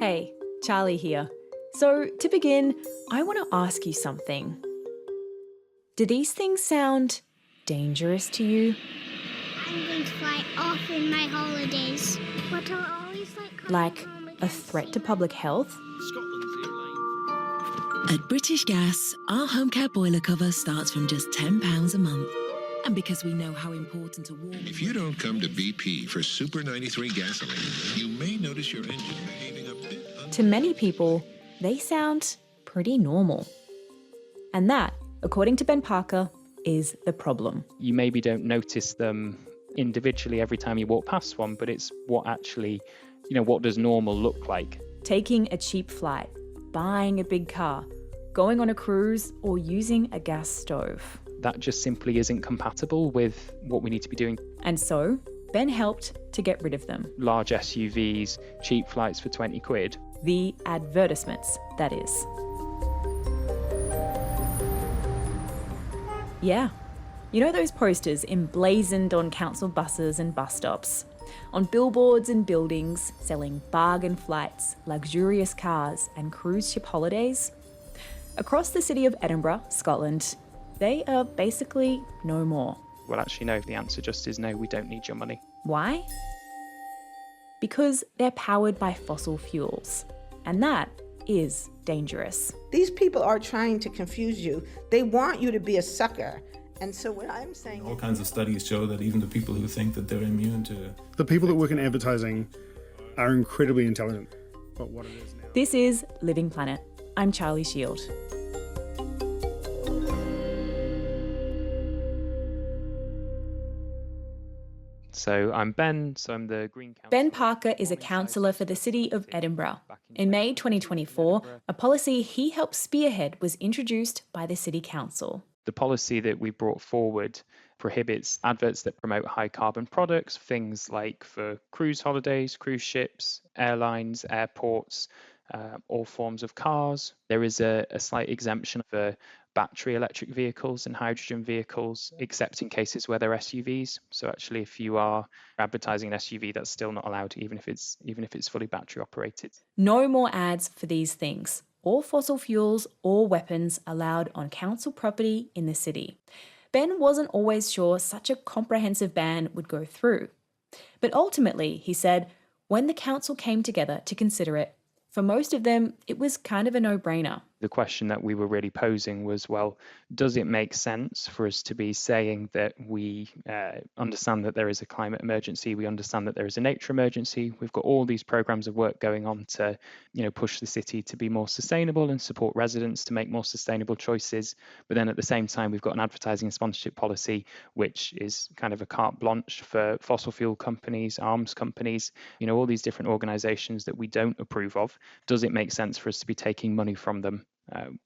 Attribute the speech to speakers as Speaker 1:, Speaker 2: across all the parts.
Speaker 1: Hey, Charlie here. So, to begin, I want to ask you something. Do these things sound dangerous to you?
Speaker 2: I'm going to fly off in my holidays. But I'll always
Speaker 1: Like a threat to public health?
Speaker 3: At British Gas, our home care boiler cover starts from just £10 a month. And because we know how important a warm...
Speaker 4: If you don't come to BP for Super 93 gasoline, you may notice your engine behaving a bit...
Speaker 1: To many people, they sound pretty normal. And that, according to Ben Parker, is the problem.
Speaker 5: You maybe don't notice them individually every time you walk past one, but it's what actually, what does normal look like?
Speaker 1: Taking a cheap flight, buying a big car, going on a cruise, or using a gas stove.
Speaker 5: That just simply isn't compatible with what we need to be doing.
Speaker 1: And so, Ben helped to get rid of them.
Speaker 5: Large SUVs, cheap flights for 20 quid.
Speaker 1: The advertisements, that is. Yeah. You know those posters emblazoned on council buses and bus stops? On billboards and buildings selling bargain flights, luxurious cars and cruise ship holidays? Across the city of Edinburgh, Scotland, they are basically no more.
Speaker 5: Well, actually, no, the answer just is no, we don't need your money.
Speaker 1: Why? Because they're powered by fossil fuels. And that is dangerous.
Speaker 6: These people are trying to confuse you. They want you to be a sucker. And so what I'm saying...
Speaker 7: All kinds of studies show that even the people who think that they're immune to...
Speaker 8: The people that work in advertising are incredibly intelligent. But what it is now...
Speaker 1: This is Living Planet. I'm Charlie Shield.
Speaker 5: So I'm Ben, I'm the Green Councillor.
Speaker 1: Ben Parker is a councillor for the city of Edinburgh. In May 2024, a policy he helped spearhead was introduced by the City Council.
Speaker 5: The policy that we brought forward prohibits adverts that promote high carbon products, things like for cruise holidays, cruise ships, airlines, airports, all forms of cars. There is a slight exemption for battery electric vehicles and hydrogen vehicles, except in cases where they're SUVs. So actually, if you are advertising an SUV, that's still not allowed, even if it's fully battery operated.
Speaker 1: No more ads for these things, or fossil fuels or weapons allowed on council property in the city. Ben wasn't always sure such a comprehensive ban would go through. But ultimately, he said, when the council came together to consider it, for most of them, it was kind of a no-brainer.
Speaker 5: The question that we were really posing was, well, does it make sense for us to be saying that we understand that there is a climate emergency, we understand that there is a nature emergency, we've got all these programs of work going on to, push the city to be more sustainable and support residents to make more sustainable choices, but then at the same time we've got an advertising and sponsorship policy which is kind of a carte blanche for fossil fuel companies, arms companies, all these different organisations that we don't approve of. Does it make sense for us to be taking money from them?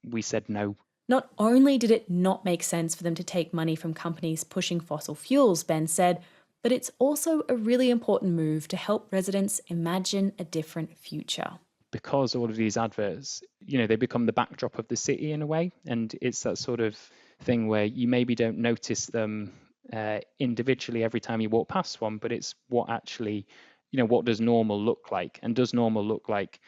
Speaker 5: We said no.
Speaker 1: Not only did it not make sense for them to take money from companies pushing fossil fuels, Ben said, but it's also a really important move to help residents imagine a different future.
Speaker 5: Because all of these adverts, they become the backdrop of the city in a way, and it's that sort of thing where you maybe don't notice them individually every time you walk past one, but it's what actually, what does normal look like? And does normal look like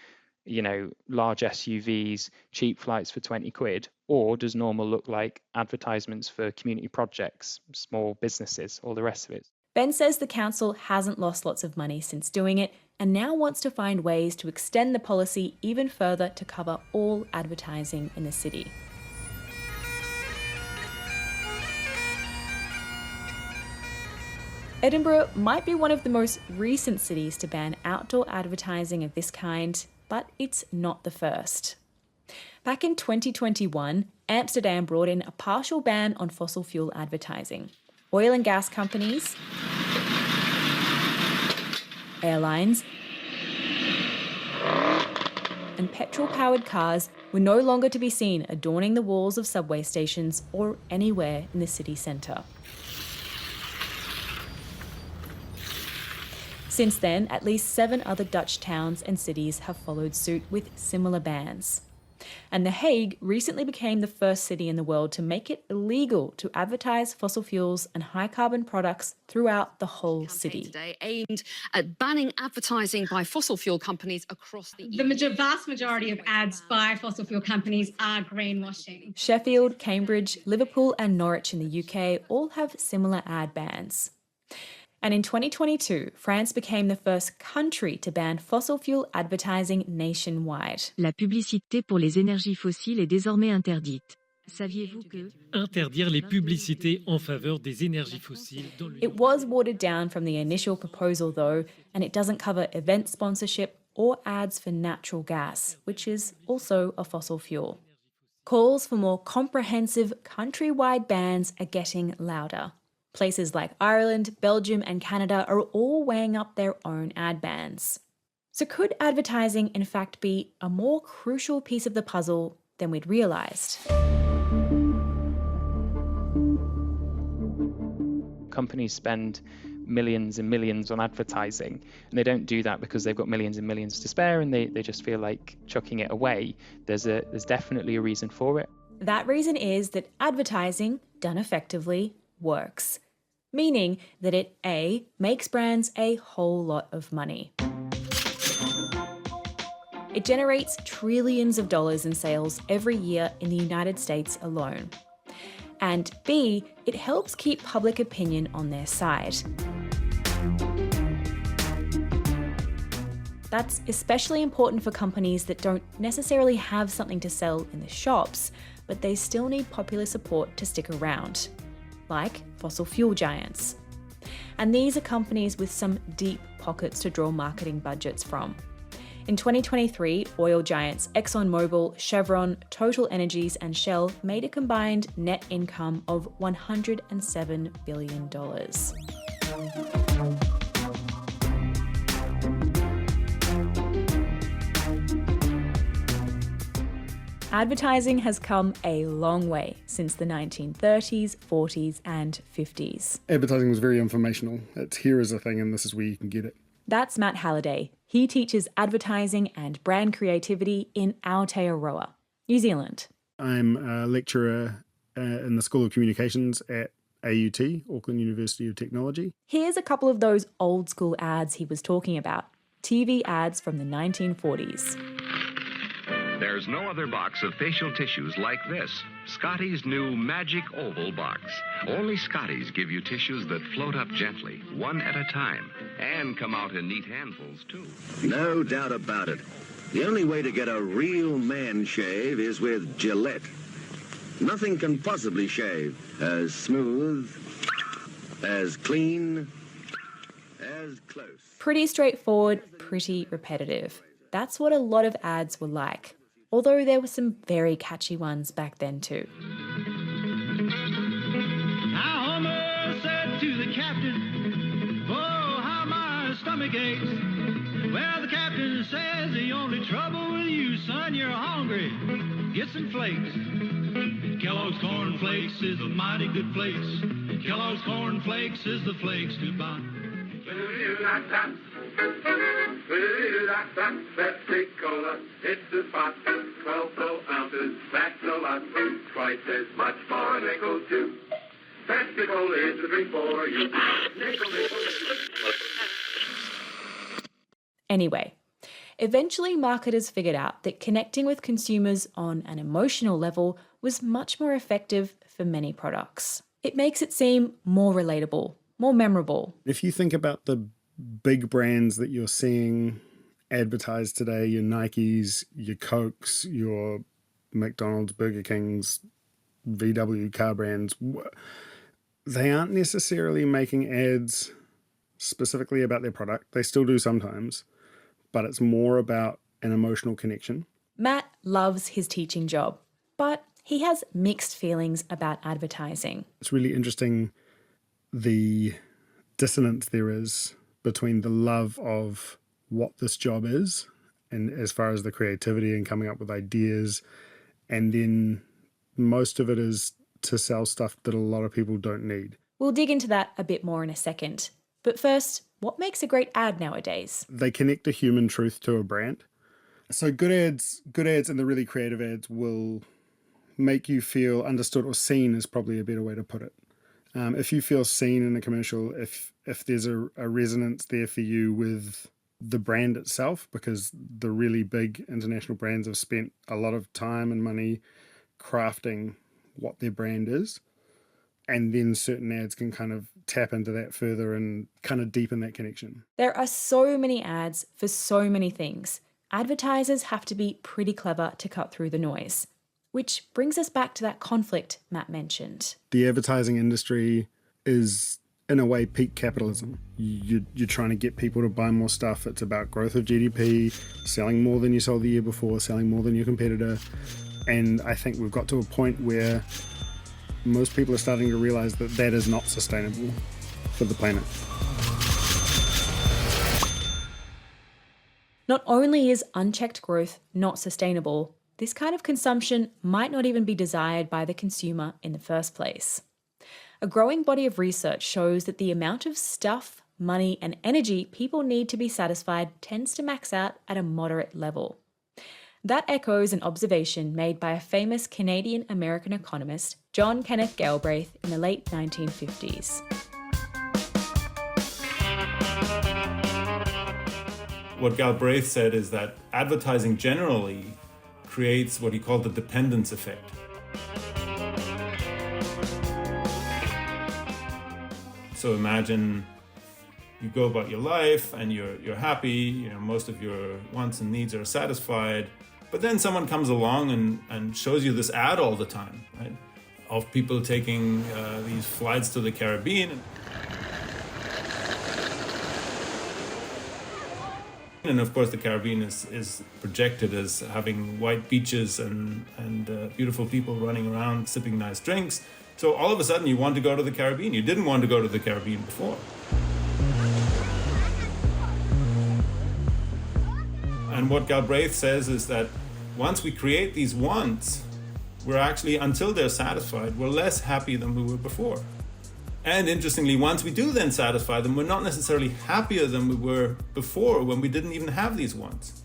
Speaker 5: large SUVs, cheap flights for 20 quid? Or does normal look like advertisements for community projects, small businesses, all the rest of it?
Speaker 1: Ben says the council hasn't lost lots of money since doing it and now wants to find ways to extend the policy even further to cover all advertising in the city. Edinburgh might be one of the most recent cities to ban outdoor advertising of this kind, but it's not the first. Back in 2021, Amsterdam brought in a partial ban on fossil fuel advertising. Oil and gas companies, airlines, and petrol-powered cars were no longer to be seen adorning the walls of subway stations or anywhere in the city centre. Since then, at least 7 other Dutch towns and cities have followed suit with similar bans. And The Hague recently became the first city in the world to make it illegal to advertise fossil fuels and high carbon products throughout the whole city.
Speaker 9: Today aimed at banning advertising by fossil fuel companies across the EU.
Speaker 10: The vast majority of ads by fossil fuel companies are greenwashing.
Speaker 1: Sheffield, Cambridge, Liverpool and Norwich in the UK all have similar ad bans. And in 2022, France became the first country to ban fossil fuel advertising nationwide.
Speaker 3: La publicité pour les énergies fossiles est désormais interdite. Saviez-vous que...
Speaker 11: Interdire les publicités en faveur des énergies fossiles dans l'Union.
Speaker 1: It was watered down from the initial proposal though, and it doesn't cover event sponsorship or ads for natural gas, which is also a fossil fuel. Calls for more comprehensive countrywide bans are getting louder. Places like Ireland, Belgium and Canada are all weighing up their own ad bans. So could advertising in fact be a more crucial piece of the puzzle than we'd realised?
Speaker 5: Companies spend millions and millions on advertising, and they don't do that because they've got millions and millions to spare and they just feel like chucking it away. There's definitely a reason for it.
Speaker 1: That reason is that advertising, done effectively, works, meaning that it A, makes brands a whole lot of money. It generates trillions of dollars in sales every year in the United States alone. And B, it helps keep public opinion on their side. That's especially important for companies that don't necessarily have something to sell in the shops, but they still need popular support to stick around, like fossil fuel giants. And these are companies with some deep pockets to draw marketing budgets from. In 2023, oil giants ExxonMobil, Chevron, Total Energies and Shell made a combined net income of $107 billion. Advertising has come a long way since the 1930s, 40s and 50s.
Speaker 8: Advertising was very informational. It's here is a thing and this is where you can get it.
Speaker 1: That's Matt Halliday. He teaches advertising and brand creativity in Aotearoa, New Zealand.
Speaker 8: I'm a lecturer in the School of Communications at AUT, Auckland University of Technology.
Speaker 1: Here's a couple of those old school ads he was talking about. TV ads from the 1940s.
Speaker 12: There's no other box of facial tissues like this. Scotty's new Magic Oval Box. Only Scotty's give you tissues that float up gently, one at a time, and come out in neat handfuls, too.
Speaker 13: No doubt about it. The only way to get a real man shave is with Gillette. Nothing can possibly shave as smooth, as clean, as close.
Speaker 1: Pretty straightforward, pretty repetitive. That's what a lot of ads were like. Although there were some very catchy ones back then too.
Speaker 14: Now Homer said to the captain, oh, how my stomach aches. Well, the captain says the only trouble with you, son, you're hungry. Get some flakes. Kellogg's Corn Flakes is a mighty good place. Kellogg's Corn Flakes is the flakes to buy.
Speaker 15: Pepsi-Cola, it's a spot, 12 ounces, that's a lot, twice as much for a nickel too. Pepsi-Cola is the drink for you. Nickel.
Speaker 1: Anyway, eventually marketers figured out that connecting with consumers on an emotional level was much more effective for many products. It makes it seem more relatable, more memorable.
Speaker 8: If you think about the big brands that you're seeing advertised today, your Nikes, your Cokes, your McDonald's, Burger Kings, VW car brands, they aren't necessarily making ads specifically about their product. They still do sometimes, but it's more about an emotional connection.
Speaker 1: Matt loves his teaching job, but he has mixed feelings about advertising.
Speaker 8: It's really interesting the dissonance there is between the love of what this job is, and as far as the creativity and coming up with ideas, and then most of it is to sell stuff that a lot of people don't need.
Speaker 1: We'll dig into that a bit more in a second. But first, what makes a great ad nowadays?
Speaker 8: They connect a human truth to a brand. So good ads and the really creative ads will make you feel understood, or seen is probably a better way to put it. If you feel seen in a commercial, if there's a resonance there for you with the brand itself, because the really big international brands have spent a lot of time and money crafting what their brand is, and then certain ads can kind of tap into that further and kind of deepen that connection.
Speaker 1: There are so many ads for so many things. Advertisers have to be pretty clever to cut through the noise. Which brings us back to that conflict Matt mentioned.
Speaker 8: The advertising industry is, in a way, peak capitalism. You're trying to get people to buy more stuff. It's about growth of GDP, selling more than you sold the year before, selling more than your competitor. And I think we've got to a point where most people are starting to realize that that is not sustainable for the planet.
Speaker 1: Not only is unchecked growth not sustainable, this kind of consumption might not even be desired by the consumer in the first place. A growing body of research shows that the amount of stuff, money, and energy people need to be satisfied tends to max out at a moderate level. That echoes an observation made by a famous Canadian-American economist, John Kenneth Galbraith, in the late 1950s.
Speaker 7: What Galbraith said is that advertising generally creates what he called the dependence effect. So imagine you go about your life and you're happy, most of your wants and needs are satisfied, but then someone comes along and shows you this ad all the time, right? Of people taking these flights to the Caribbean. And of course, the Caribbean is projected as having white beaches and beautiful people running around sipping nice drinks. So all of a sudden you want to go to the Caribbean. You didn't want to go to the Caribbean before. And what Galbraith says is that once we create these wants, we're actually, until they're satisfied, we're less happy than we were before. And interestingly, once we do then satisfy them, we're not necessarily happier than we were before when we didn't even have these wants.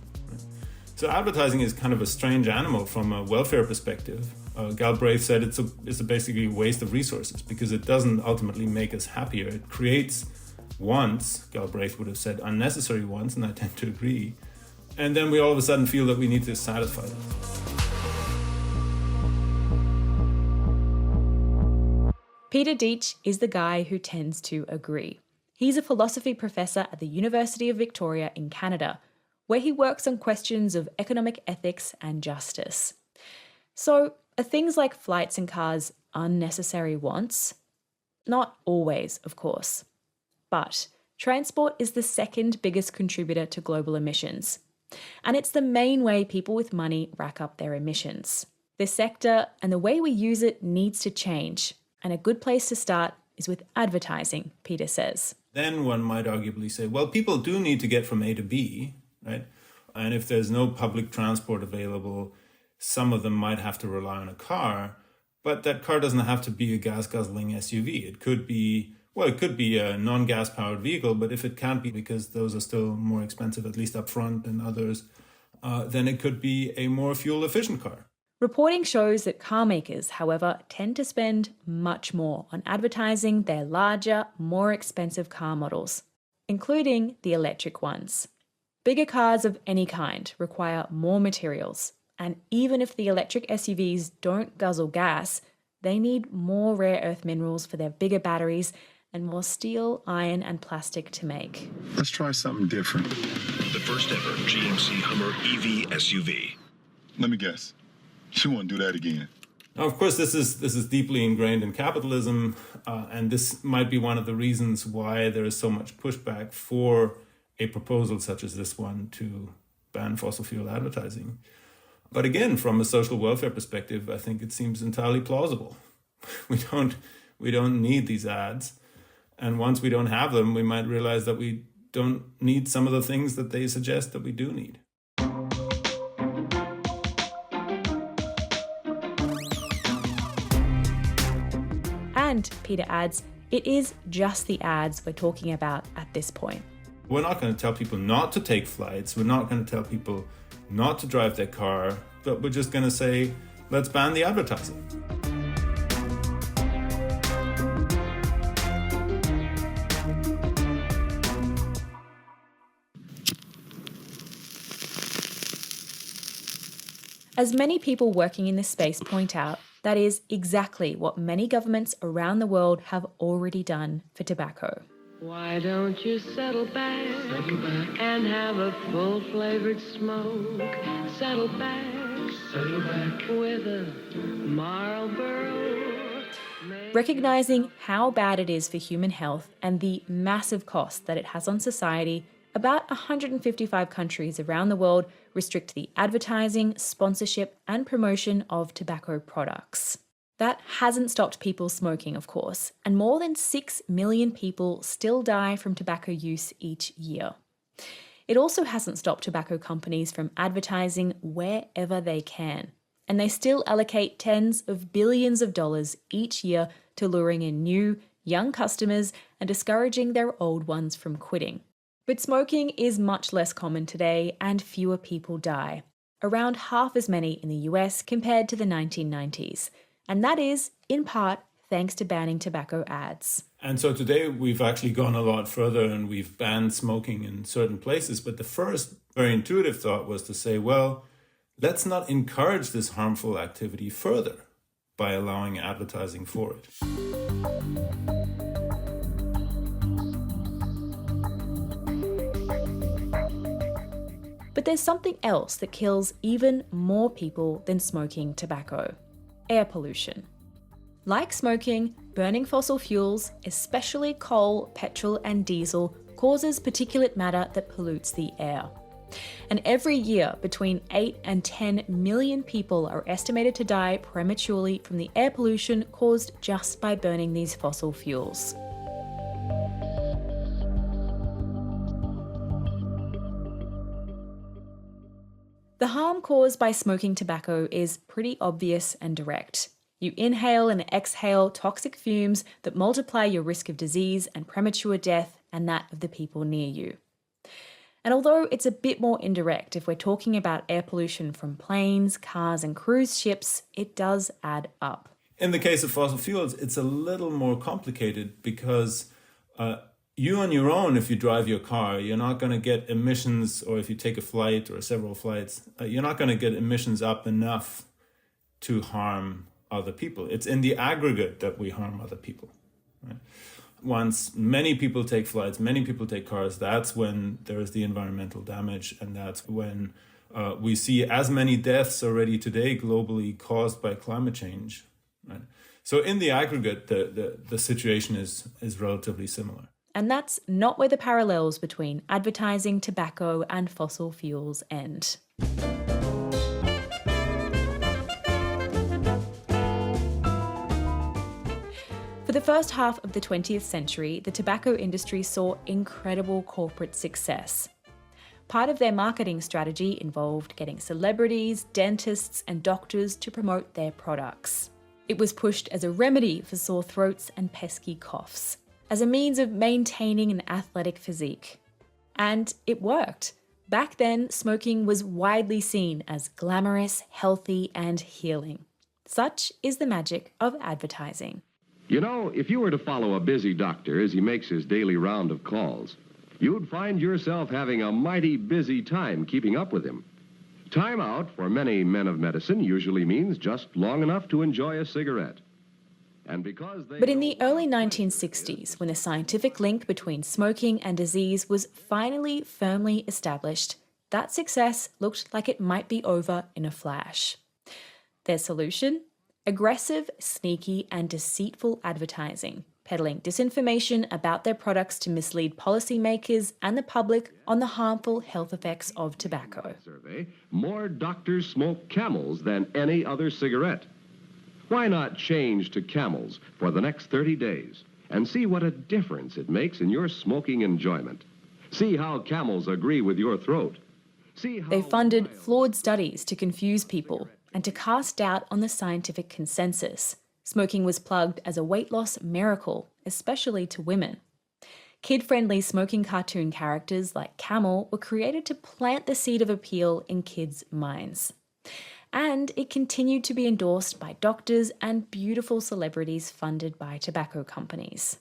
Speaker 7: So advertising is kind of a strange animal from a welfare perspective. Galbraith said it's basically a waste of resources because it doesn't ultimately make us happier. It creates wants, Galbraith would have said unnecessary wants, and I tend to agree. And then we all of a sudden feel that we need to satisfy them.
Speaker 1: Peter Dietsch is the guy who tends to agree. He's a philosophy professor at the University of Victoria in Canada, where he works on questions of economic ethics and justice. So, are things like flights and cars unnecessary wants? Not always, of course. But transport is the second biggest contributor to global emissions. And it's the main way people with money rack up their emissions. The sector and the way we use it needs to change. And a good place to start is with advertising, Peter says.
Speaker 7: Then one might arguably say, well, people do need to get from A to B, right? And if there's no public transport available, some of them might have to rely on a car, but that car doesn't have to be a gas-guzzling SUV. It could be a non-gas powered vehicle, but if it can't be because those are still more expensive, at least up front than others, then it could be a more fuel-efficient car.
Speaker 1: Reporting shows that car makers, however, tend to spend much more on advertising their larger, more expensive car models, including the electric ones. Bigger cars of any kind require more materials, and even if the electric SUVs don't guzzle gas, they need more rare earth minerals for their bigger batteries and more steel, iron, and plastic to make.
Speaker 4: Let's try something different.
Speaker 16: The first ever GMC Hummer EV SUV.
Speaker 4: Let me guess. You won't do that again.
Speaker 7: Now, of course, this is deeply ingrained in capitalism, and this might be one of the reasons why there is so much pushback for a proposal such as this one to ban fossil fuel advertising. But again, from a social welfare perspective, I think it seems entirely plausible. We don't need these ads, and once we don't have them, we might realize that we don't need some of the things that they suggest that we do need.
Speaker 1: And, Peter adds, it is just the ads we're talking about at this point.
Speaker 7: We're not going to tell people not to take flights. We're not going to tell people not to drive their car, but we're just going to say, let's ban the advertising.
Speaker 1: As many people working in this space point out, that is exactly what many governments around the world have already done for tobacco.
Speaker 17: Why don't you settle back and have a full-flavored smoke? Settle back with a Marlboro.
Speaker 1: Recognizing how bad it is for human health and the massive cost that it has on society, about 155 countries around the world restrict the advertising, sponsorship, and promotion of tobacco products. That hasn't stopped people smoking, of course, and more than 6 million people still die from tobacco use each year. It also hasn't stopped tobacco companies from advertising wherever they can, and they still allocate tens of billions of dollars each year to luring in new, young customers and discouraging their old ones from quitting. But smoking is much less common today and fewer people die, around half as many in the US compared to the 1990s. And that is, in part, thanks to banning tobacco ads.
Speaker 7: And so today we've actually gone a lot further and we've banned smoking in certain places. But the first very intuitive thought was to say, well, let's not encourage this harmful activity further by allowing advertising for it.
Speaker 1: But there's something else that kills even more people than smoking tobacco: air pollution. Like smoking, burning fossil fuels, especially coal, petrol, and diesel, causes particulate matter that pollutes the air. And every year, between 8 and 10 million people are estimated to die prematurely from the air pollution caused just by burning these fossil fuels. The harm caused by smoking tobacco is pretty obvious and direct. You inhale and exhale toxic fumes that multiply your risk of disease and premature death and that of the people near you. And although it's a bit more indirect if we're talking about air pollution from planes, cars, and cruise ships, it does add up.
Speaker 7: In the case of fossil fuels, it's a little more complicated because you on your own, if you drive your car, you're not going to get emissions, or if you take a flight or several flights, you're not going to get emissions up enough to harm other people. It's in the aggregate that we harm other people. Right? Once many people take flights, many people take cars, that's when there is the environmental damage, and that's when we see as many deaths already today globally caused by climate change. Right? So in the aggregate, the situation is relatively similar.
Speaker 1: And that's not where the parallels between advertising, tobacco, and fossil fuels end. For the first half of the 20th century, the tobacco industry saw incredible corporate success. Part of their marketing strategy involved getting celebrities, dentists, and doctors to promote their products. It was pushed as a remedy for sore throats and pesky coughs, as a means of maintaining an athletic physique. And it worked. Back then, smoking was widely seen as glamorous, healthy, and healing. Such is the magic of advertising.
Speaker 18: You know, if you were to follow a busy doctor as he makes his daily round of calls, you'd find yourself having a mighty busy time keeping up with him. Time out for many men of medicine usually means just long enough to enjoy a cigarette.
Speaker 1: But in the early 1960s, when the scientific link between smoking and disease was finally firmly established, that success looked like it might be over in a flash. Their solution? Aggressive, sneaky, and deceitful advertising, peddling disinformation about their products to mislead policymakers and the public on the harmful health effects of tobacco.
Speaker 18: More doctors smoke Camels than any other cigarette. Why not change to Camels for the next 30 days and see what a difference it makes in your smoking enjoyment? See how Camels agree with your throat.
Speaker 1: They funded flawed studies to confuse people and to cast doubt on the scientific consensus. Smoking was plugged as a weight loss miracle, especially to women. Kid-friendly smoking cartoon characters like Camel were created to plant the seed of appeal in kids' minds. And it continued to be endorsed by doctors and beautiful celebrities funded by tobacco companies.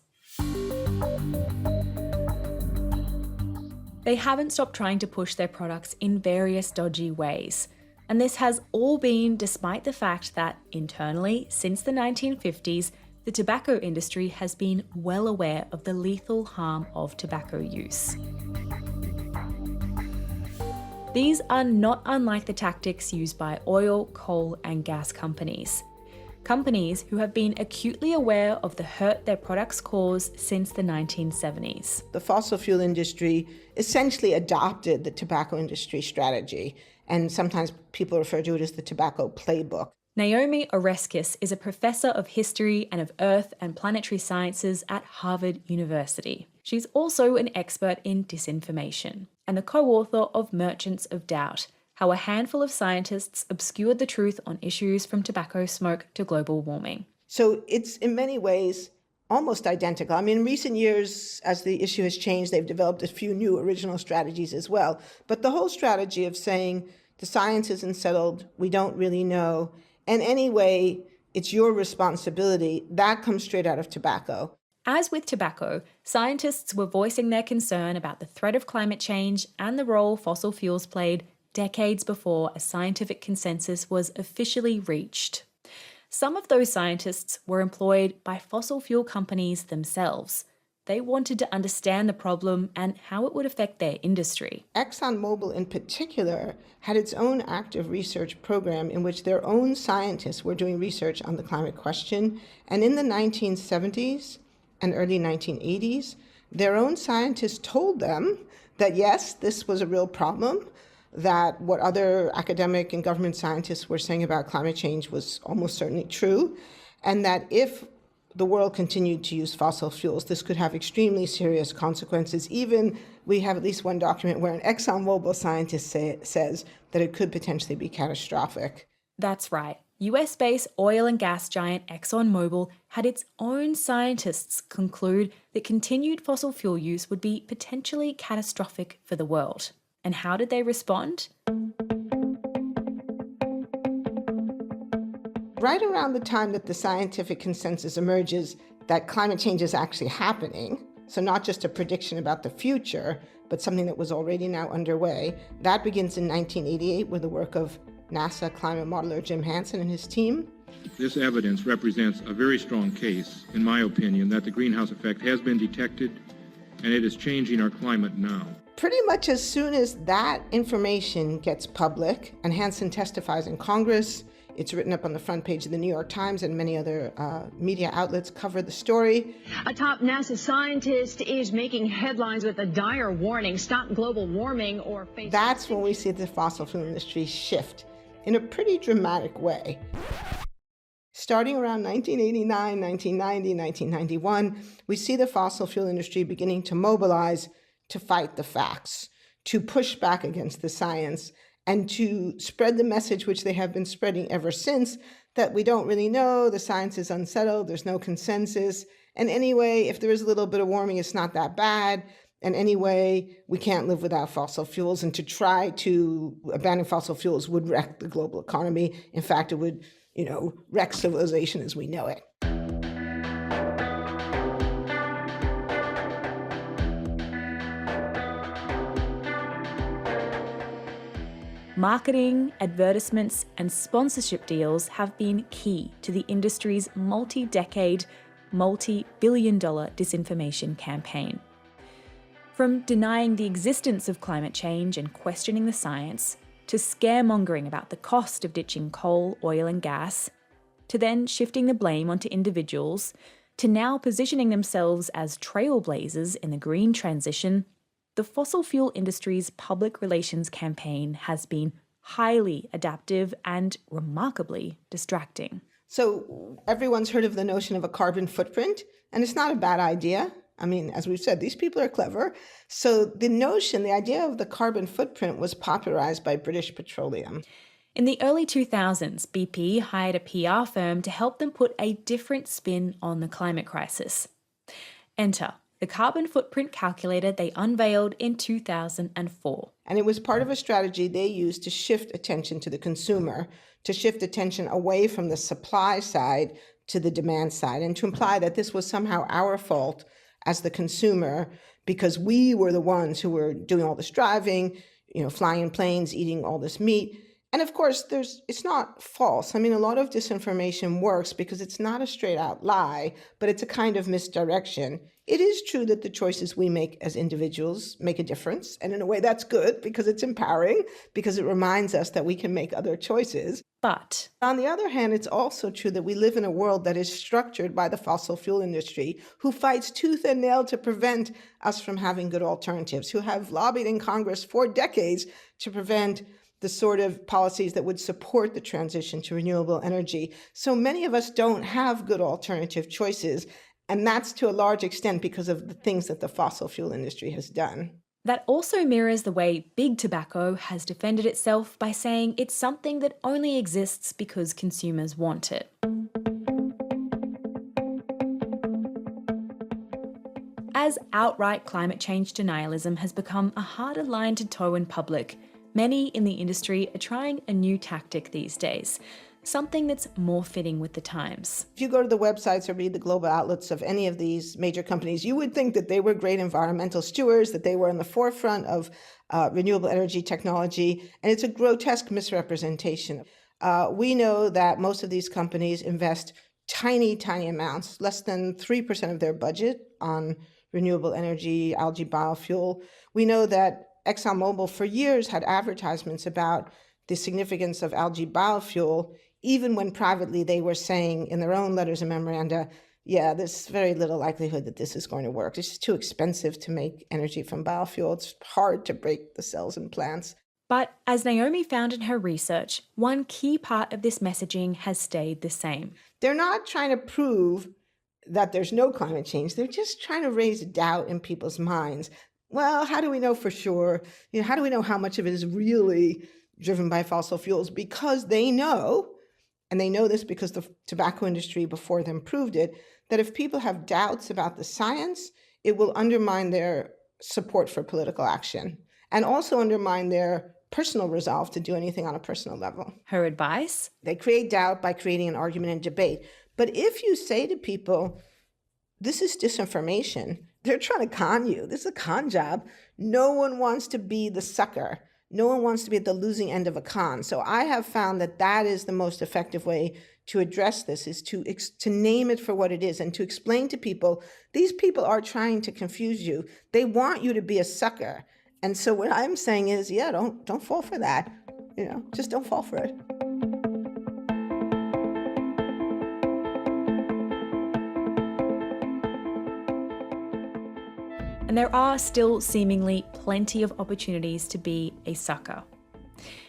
Speaker 1: They haven't stopped trying to push their products in various dodgy ways. And this has all been despite the fact that, internally, since the 1950s, the tobacco industry has been well aware of the lethal harm of tobacco use. These are not unlike the tactics used by oil, coal, and gas companies. Companies who have been acutely aware of the hurt their products cause since the 1970s.
Speaker 6: The fossil fuel industry essentially adopted the tobacco industry strategy, and sometimes people refer to it as the tobacco playbook.
Speaker 1: Naomi Oreskes is a professor of history and of earth and planetary sciences at Harvard University. She's also an expert in disinformation and the co-author of Merchants of Doubt, How a Handful of Scientists Obscured the Truth on Issues from Tobacco Smoke to Global Warming.
Speaker 6: So it's in many ways almost identical. I mean, in recent years, as the issue has changed, they've developed a few new original strategies as well. But the whole strategy of saying the science isn't settled, we don't really know, and anyway, it's your responsibility, that comes straight out of tobacco.
Speaker 1: As with tobacco, scientists were voicing their concern about the threat of climate change and the role fossil fuels played decades before a scientific consensus was officially reached. Some of those scientists were employed by fossil fuel companies themselves. They wanted to understand the problem and how it would affect their industry.
Speaker 6: ExxonMobil in particular had its own active research program in which their own scientists were doing research on the climate question. And in the 1970s and early 1980s, their own scientists told them that yes, this was a real problem, that what other academic and government scientists were saying about climate change was almost certainly true, and that if the world continued to use fossil fuels, this could have extremely serious consequences. Even we have at least one document where an ExxonMobil scientist says that it could potentially be catastrophic.
Speaker 1: That's right. US-based oil and gas giant ExxonMobil had its own scientists conclude that continued fossil fuel use would be potentially catastrophic for the world. And how did they respond?
Speaker 6: Right around the time that the scientific consensus emerges that climate change is actually happening, so not just a prediction about the future, but something that was already now underway, that begins in 1988 with the work of NASA climate modeler Jim Hansen and his team.
Speaker 19: This evidence represents a very strong case, in my opinion, that the greenhouse effect has been detected and it is changing our climate now.
Speaker 6: Pretty much as soon as that information gets public and Hansen testifies in Congress, it's written up on the front page of the New York Times, and many other media outlets cover the story.
Speaker 20: A top NASA scientist is making headlines with a dire warning: stop global warming or face...
Speaker 6: That's when we see the fossil fuel industry shift in a pretty dramatic way. Starting around 1989, 1990, 1991, we see the fossil fuel industry beginning to mobilize to fight the facts, to push back against the science, and to spread the message which they have been spreading ever since, that we don't really know, the science is unsettled, there's no consensus, and anyway, if there is a little bit of warming, it's not that bad, and anyway, we can't live without fossil fuels, and to try to abandon fossil fuels would wreck the global economy. In fact, it would, wreck civilization as we know it.
Speaker 1: Marketing, advertisements, and sponsorship deals have been key to the industry's multi-decade, multi-billion-dollar disinformation campaign. From denying the existence of climate change and questioning the science, to scaremongering about the cost of ditching coal, oil, and gas, to then shifting the blame onto individuals, to now positioning themselves as trailblazers in the green transition, the fossil fuel industry's public relations campaign has been highly adaptive and remarkably distracting.
Speaker 6: So everyone's heard of the notion of a carbon footprint, and it's not a bad idea. I mean, as we've said, these people are clever. So the idea of the carbon footprint was popularized by British Petroleum.
Speaker 1: In the early 2000s, BP hired a PR firm to help them put a different spin on the climate crisis. Enter the carbon footprint calculator they unveiled in 2004.
Speaker 6: And it was part of a strategy they used to shift attention to the consumer, to shift attention away from the supply side to the demand side, and to imply that this was somehow our fault as the consumer because we were the ones who were doing all this driving, flying in planes, eating all this meat. And of course, it's not false. I mean, a lot of disinformation works because it's not a straight out lie, but it's a kind of misdirection. It is true that the choices we make as individuals make a difference. And in a way, that's good because it's empowering, because it reminds us that we can make other choices.
Speaker 1: But
Speaker 6: on the other hand, it's also true that we live in a world that is structured by the fossil fuel industry, who fights tooth and nail to prevent us from having good alternatives, who have lobbied in Congress for decades to prevent the sort of policies that would support the transition to renewable energy. So many of us don't have good alternative choices, and that's to a large extent because of the things that the fossil fuel industry has done.
Speaker 1: That also mirrors the way big tobacco has defended itself by saying it's something that only exists because consumers want it. As outright climate change denialism has become a harder line to toe in public, many in the industry are trying a new tactic these days, something that's more fitting with the times.
Speaker 6: If you go to the websites or read the global outlets of any of these major companies, you would think that they were great environmental stewards, that they were in the forefront of renewable energy technology, and it's a grotesque misrepresentation. We know that most of these companies invest tiny amounts, less than 3% of their budget on renewable energy, algae biofuel. We know that ExxonMobil for years had advertisements about the significance of algae biofuel, even when privately they were saying in their own letters and memoranda, yeah, there's very little likelihood that this is going to work. It's just too expensive to make energy from biofuel. It's hard to break the cells in plants.
Speaker 1: But as Naomi found in her research, one key part of this messaging has stayed the same.
Speaker 6: They're not trying to prove that there's no climate change. They're just trying to raise doubt in people's minds. Well, how do we know for sure? How do we know how much of it is really driven by fossil fuels? Because they know, and they know this because the tobacco industry before them proved it, that if people have doubts about the science, it will undermine their support for political action and also undermine their personal resolve to do anything on a personal level.
Speaker 1: Her advice?
Speaker 6: They create doubt by creating an argument and debate. But if you say to people, this is disinformation, they're trying to con you. This is a con job. No one wants to be the sucker. No one wants to be at the losing end of a con. So I have found that that is the most effective way to address this, is to name it for what it is and to explain to people, these people are trying to confuse you. They want you to be a sucker. And so what I'm saying is, yeah, don't fall for that. Just don't fall for it.
Speaker 1: And there are still seemingly plenty of opportunities to be a sucker.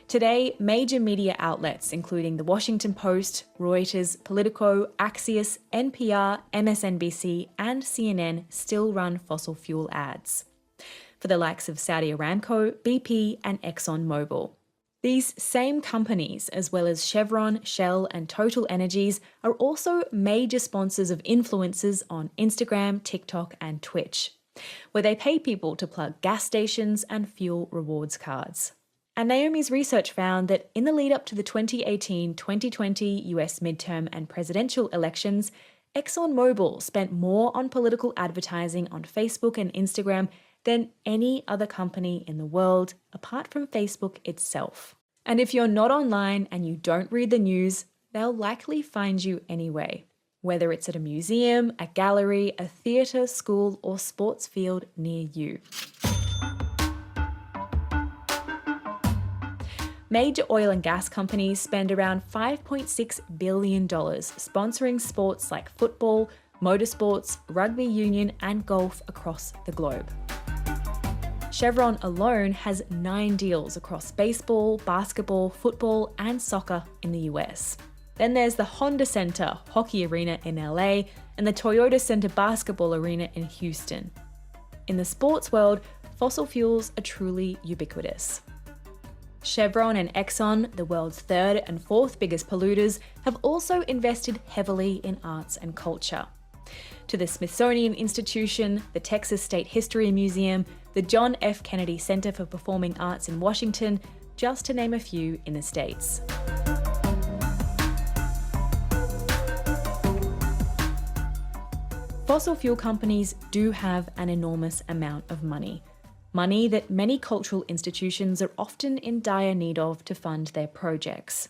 Speaker 1: Today, major media outlets, including The Washington Post, Reuters, Politico, Axios, NPR, MSNBC, and CNN, still run fossil fuel ads for the likes of Saudi Aramco, BP, and ExxonMobil. These same companies, as well as Chevron, Shell, and Total Energies, are also major sponsors of influencers on Instagram, TikTok, and Twitch, where they pay people to plug gas stations and fuel rewards cards. And Naomi's research found that in the lead up to the 2018-2020 US midterm and presidential elections, ExxonMobil spent more on political advertising on Facebook and Instagram than any other company in the world, apart from Facebook itself. And if you're not online and you don't read the news, they'll likely find you anyway, whether it's at a museum, a gallery, a theatre, school, or sports field near you. Major oil and gas companies spend around $5.6 billion sponsoring sports like football, motorsports, rugby union, and golf across the globe. Chevron alone has 9 deals across baseball, basketball, football, and soccer in the US. Then there's the Honda Center hockey arena in LA and the Toyota Center basketball arena in Houston. In the sports world, fossil fuels are truly ubiquitous. Chevron and Exxon, the world's 3rd and 4th biggest polluters, have also invested heavily in arts and culture. to the Smithsonian Institution, the Texas State History Museum, the John F. Kennedy Center for Performing Arts in Washington, just to name a few in the States. Fossil fuel companies do have an enormous amount of money. Money that many cultural institutions are often in dire need of to fund their projects.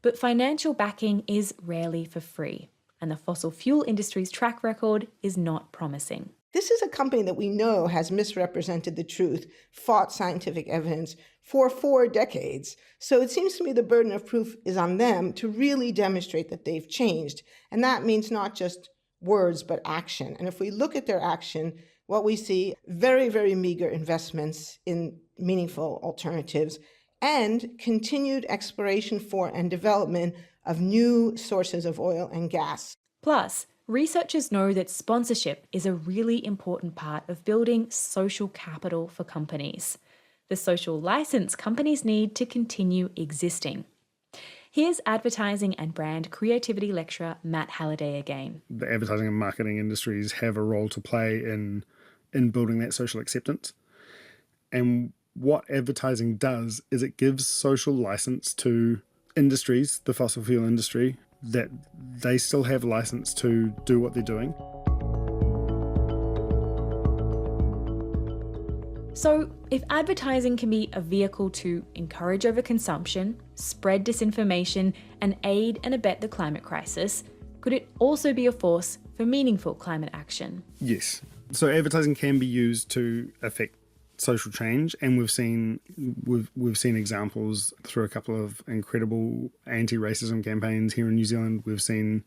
Speaker 1: But financial backing is rarely for free, and the fossil fuel industry's track record is not promising.
Speaker 6: This is a company that we know has misrepresented the truth, fought scientific evidence for 4 decades. So it seems to me the burden of proof is on them to really demonstrate that they've changed. And that means not just words, but action. And if we look at their action, what we see, very, very meager investments in meaningful alternatives and continued exploration for and development of new sources of oil and gas.
Speaker 1: Plus, researchers know that sponsorship is a really important part of building social capital for companies, the social license companies need to continue existing. Here's advertising and brand creativity lecturer Matt Halliday again.
Speaker 8: The advertising and marketing industries have a role to play in building that social acceptance. And what advertising does is it gives social license to industries, the fossil fuel industry, that they still have license to do what they're doing.
Speaker 1: So, if advertising can be a vehicle to encourage overconsumption, spread disinformation, and aid and abet the climate crisis, could it also be a force for meaningful climate action?
Speaker 8: Yes. So advertising can be used to affect social change, and we've seen examples through a couple of incredible anti-racism campaigns here in New Zealand. We've seen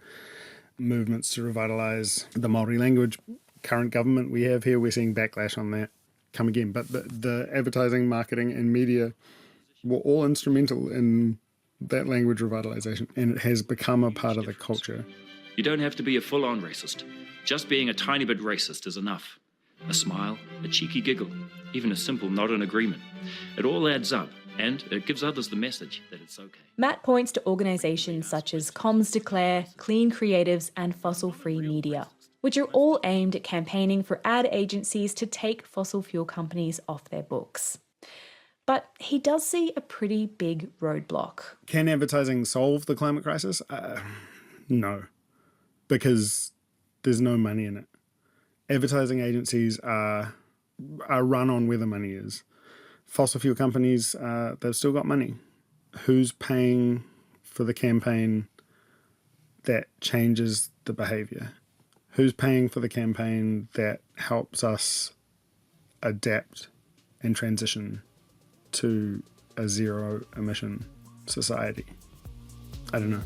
Speaker 8: movements to revitalise the Māori language. Current government we have here, we're seeing backlash on that come again. But the advertising, marketing and media were all instrumental in that language revitalisation, and it has become a part of the culture.
Speaker 21: You don't have to be a full-on racist. Just being a tiny bit racist is enough. A smile, a cheeky giggle, even a simple nod in agreement. It all adds up, and it gives others the message that it's okay.
Speaker 1: Matt points to organisations such as Comms Declare, Clean Creatives and Fossil Free Media, which are all aimed at campaigning for ad agencies to take fossil fuel companies off their books. But he does see a pretty big roadblock.
Speaker 8: Can advertising solve the climate crisis? No, because there's no money in it. Advertising agencies are run on where the money is. Fossil fuel companies, they've still got money. Who's paying for the campaign that changes the behaviour? Who's paying for the campaign that helps us adapt and transition to a zero-emission society? I don't know.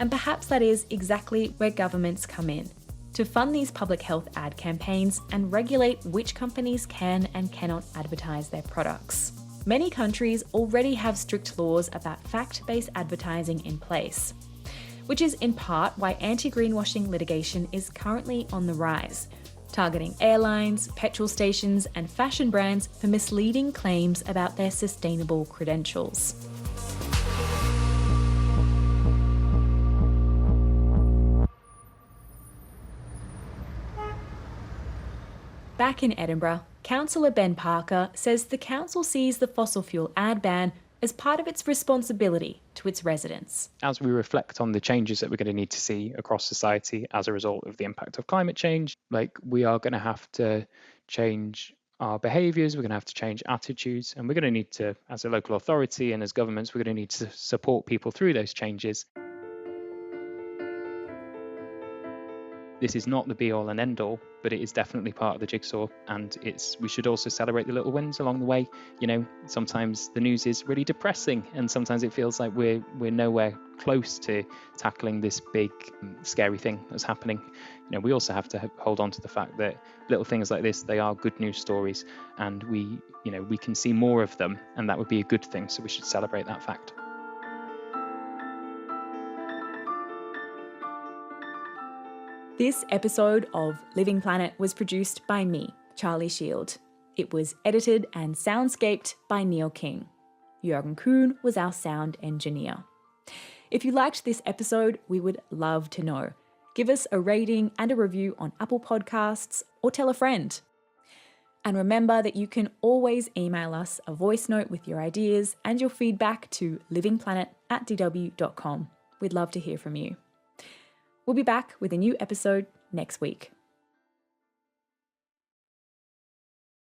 Speaker 1: And perhaps that is exactly where governments come in, to fund these public health ad campaigns and regulate which companies can and cannot advertise their products. Many countries already have strict laws about fact-based advertising in place, which is in part why anti-greenwashing litigation is currently on the rise, targeting airlines, petrol stations, and fashion brands for misleading claims about their sustainable credentials. Back in Edinburgh, Councilor Ben Parker says the council sees the fossil fuel ad ban as part of its responsibility to its residents.
Speaker 5: As we reflect on the changes that we're going to need to see across society as a result of the impact of climate change, we are going to have to change our behaviours, we're going to have to change attitudes, and we're going to need to, as a local authority and as governments, we're going to need to support people through those changes. This is not the be-all and end-all, but it is definitely part of the jigsaw, and we should also celebrate the little wins along the way. You know, sometimes the news is really depressing, and sometimes it feels like we're nowhere close to tackling this big, scary thing that's happening. You know, we also have to hold on to the fact that little things like this, they are good news stories, and we can see more of them, and that would be a good thing. So we should celebrate that fact.
Speaker 1: This episode of Living Planet was produced by me, Charlie Shield. It was edited and soundscaped by Neil King. Jürgen Kuhn was our sound engineer. If you liked this episode, we would love to know. Give us a rating and a review on Apple Podcasts or tell a friend. And remember that you can always email us a voice note with your ideas and your feedback to livingplanet@dw.com. We'd love to hear from you. We'll be back with a new episode next week.